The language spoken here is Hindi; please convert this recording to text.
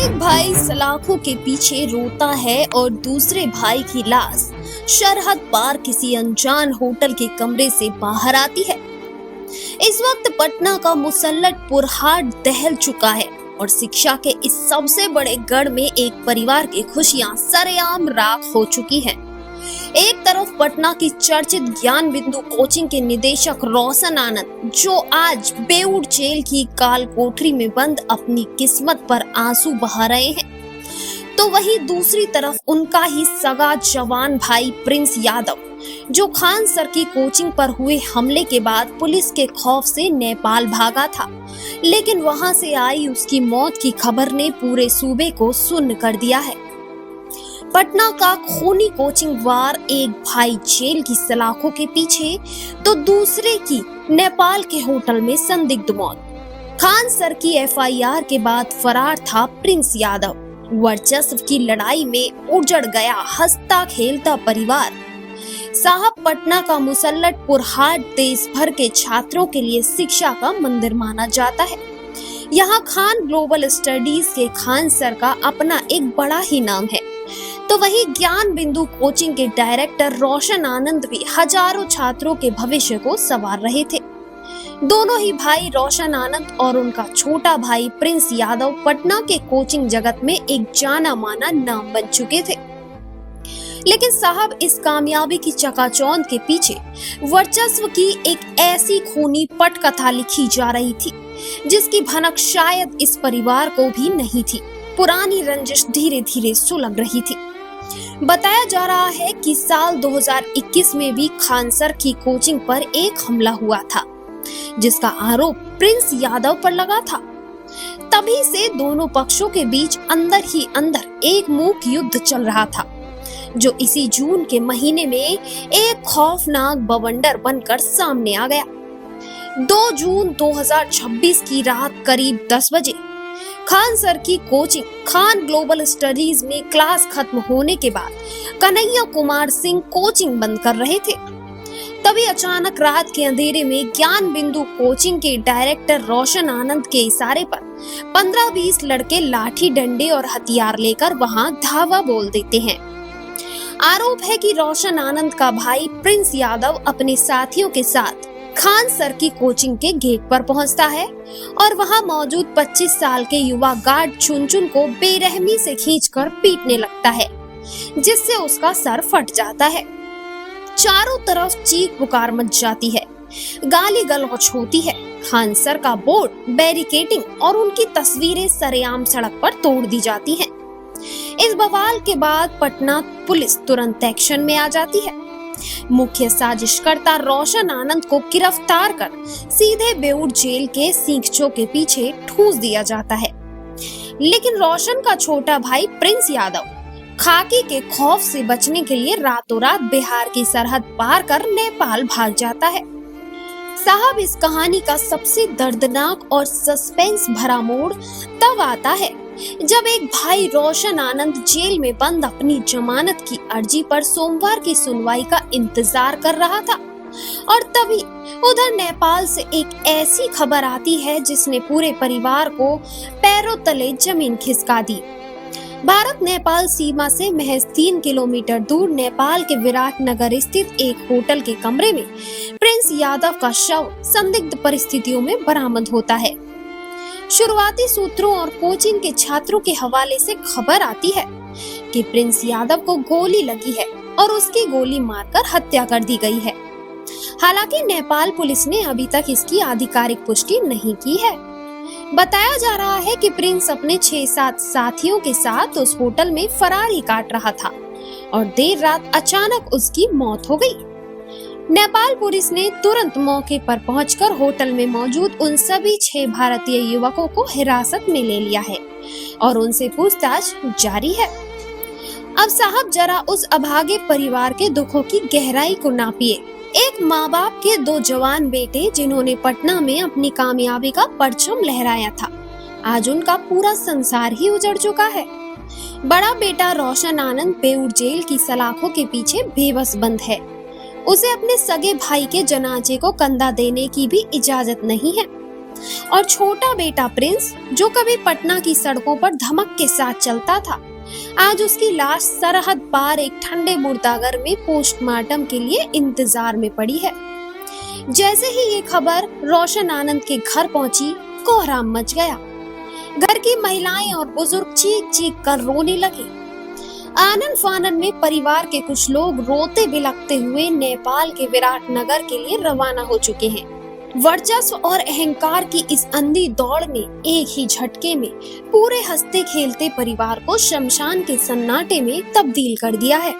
एक भाई सलाखों के पीछे रोता है और दूसरे भाई की लाश सरहद पार किसी अनजान होटल के कमरे से बाहर आती है। इस वक्त पटना का मुसल्लतपुर हाट दहल चुका है और शिक्षा के इस सबसे बड़े गढ़ में एक परिवार की खुशियां सरेआम राख हो चुकी हैं। एक तरफ पटना की चर्चित ज्ञान बिंदु कोचिंग के निदेशक रोशन आनंद, जो आज बेऊर जेल की काल कोठरी में बंद अपनी किस्मत पर आंसू बहा रहे हैं, तो वहीं दूसरी तरफ उनका ही सगा जवान भाई प्रिंस यादव, जो खान सर की कोचिंग पर हुए हमले के बाद पुलिस के खौफ से नेपाल भागा था, लेकिन वहां से आई उसकी मौत की खबर ने पूरे सूबे को सुन्न कर दिया है। पटना का खूनी कोचिंग वार, एक भाई जेल की सलाखों के पीछे तो दूसरे की नेपाल के होटल में संदिग्ध मौत। खान सर की एफआईआर के बाद फरार था प्रिंस यादव। वर्चस्व की लड़ाई में उजड़ गया हंसता खेलता परिवार। साहब, पटना का मुसल्लतपुर हाट देश भर के छात्रों के लिए शिक्षा का मंदिर माना जाता है। यहाँ खान ग्लोबल स्टडीज के खान सर का अपना एक बड़ा ही नाम है, तो वही ज्ञान बिंदु कोचिंग के डायरेक्टर रोशन आनंद भी हजारों छात्रों के भविष्य को संवार रहे थे। दोनों ही भाई रोशन आनंद और उनका छोटा भाई प्रिंस यादव पटना के कोचिंग जगत में एक जाना माना नाम बन चुके थे। लेकिन साहब, इस कामयाबी की चकाचौंध के पीछे वर्चस्व की एक ऐसी खूनी पटकथा लिखी जा रही थी जिसकी भनक शायद इस परिवार को भी नहीं थी। पुरानी रंजिश धीरे धीरे सुलग रही थी। बताया जा रहा है कि साल 2021 में भी खान सर की कोचिंग पर एक हमला हुआ था, जिसका आरोप प्रिंस यादव पर लगा था। तभी से दोनों पक्षों के बीच अंदर ही अंदर एक मूक युद्ध चल रहा था, जो इसी जून के महीने में एक खौफनाक बवंडर बनकर सामने आ गया। 2 जून 2026 की रात करीब 10 बजे खान सर की कोचिंग खान ग्लोबल स्टडीज में क्लास खत्म होने के बाद कन्हैया कुमार सिंह कोचिंग बंद कर रहे थे। तभी अचानक रात के अंधेरे में ज्ञान बिंदु कोचिंग के डायरेक्टर रोशन आनंद के इशारे पर 15-20 लड़के लाठी डंडे और हथियार लेकर वहां धावा बोल देते हैं। आरोप है कि रोशन आनंद का भाई प्रिंस यादव अपने साथियों के साथ खान सर की कोचिंग के गेट पर पहुंचता है और वहां मौजूद 25 साल के युवा गार्ड चुन को बेरहमी से खींचकर पीटने लगता है, जिससे उसका सर फट जाता है। चारों तरफ चीख पुकार मच जाती है, गाली गलौज होती है। खान सर का बोर्ड, बैरिकेडिंग और उनकी तस्वीरें सरेआम सड़क पर तोड़ दी जाती हैं। इस बवाल के बाद पटना पुलिस तुरंत एक्शन में आ जाती है। मुख्य साजिशकर्ता रोशन आनंद को गिरफ्तार कर सीधे बेऊर जेल के सींगचों के पीछे ठूस दिया जाता है। लेकिन रोशन का छोटा भाई प्रिंस यादव खाकी के खौफ से बचने के लिए रातों रात बिहार की सरहद पार कर नेपाल भाग जाता है। साहब, इस कहानी का सबसे दर्दनाक और सस्पेंस भरा मोड़ तब आता है जब एक भाई रोशन आनंद जेल में बंद अपनी जमानत की अर्जी पर सोमवार की सुनवाई का इंतजार कर रहा था, और तभी उधर नेपाल से एक ऐसी खबर आती है जिसने पूरे परिवार को पैरों तले जमीन खिसका दी। भारत नेपाल सीमा से महज 3 किलोमीटर दूर नेपाल के विराटनगर स्थित एक होटल के कमरे में प्रिंस यादव का शव संदिग्ध परिस्थितियों में बरामद होता है। शुरुआती सूत्रों और कोचिंग के छात्रों के हवाले से खबर आती है कि प्रिंस यादव को गोली लगी है और उसकी गोली मारकर हत्या कर दी गई है। हालांकि नेपाल पुलिस ने अभी तक इसकी आधिकारिक पुष्टि नहीं की है। बताया जा रहा है कि प्रिंस अपने 6-7 साथियों के साथ उस होटल में फरारी काट रहा था और देर रात अचानक उसकी मौत हो गई। नेपाल पुलिस ने तुरंत मौके पर पहुंचकर होटल में मौजूद उन सभी 6 भारतीय युवकों को हिरासत में ले लिया है और उनसे पूछताछ जारी है। अब साहब, जरा उस अभागे परिवार के दुखों की गहराई को नापिए। एक माँ बाप के 2 जवान बेटे जिन्होंने पटना में अपनी कामयाबी का परचम लहराया था, आज उनका पूरा संसार ही उजड़ चुका है। बड़ा बेटा रोशन आनंद बेऊर जेल की सलाखों के पीछे बेबस बंद है। उसे अपने सगे भाई के जनाजे को कंधा देने की भी इजाजत नहीं है। और छोटा बेटा प्रिंस, जो कभी पटना की सड़कों पर धमक के साथ चलता था, आज उसकी लाश सरहद पार एक ठंडे मुर्दाघर में पोस्टमार्टम के लिए इंतजार में पड़ी है। जैसे ही ये खबर रोशन आनंद के घर पहुंची, कोहराम मच गया। घर की महिलाएं और बुजुर्ग चीख चीख कर रोने लगे। आनंद फानन में परिवार के कुछ लोग रोते बिलखते हुए नेपाल के विराटनगर के लिए रवाना हो चुके हैं। वर्चस्व और अहंकार की इस अंधी दौड़ ने एक ही झटके में पूरे हंसते खेलते परिवार को शमशान के सन्नाटे में तब्दील कर दिया है।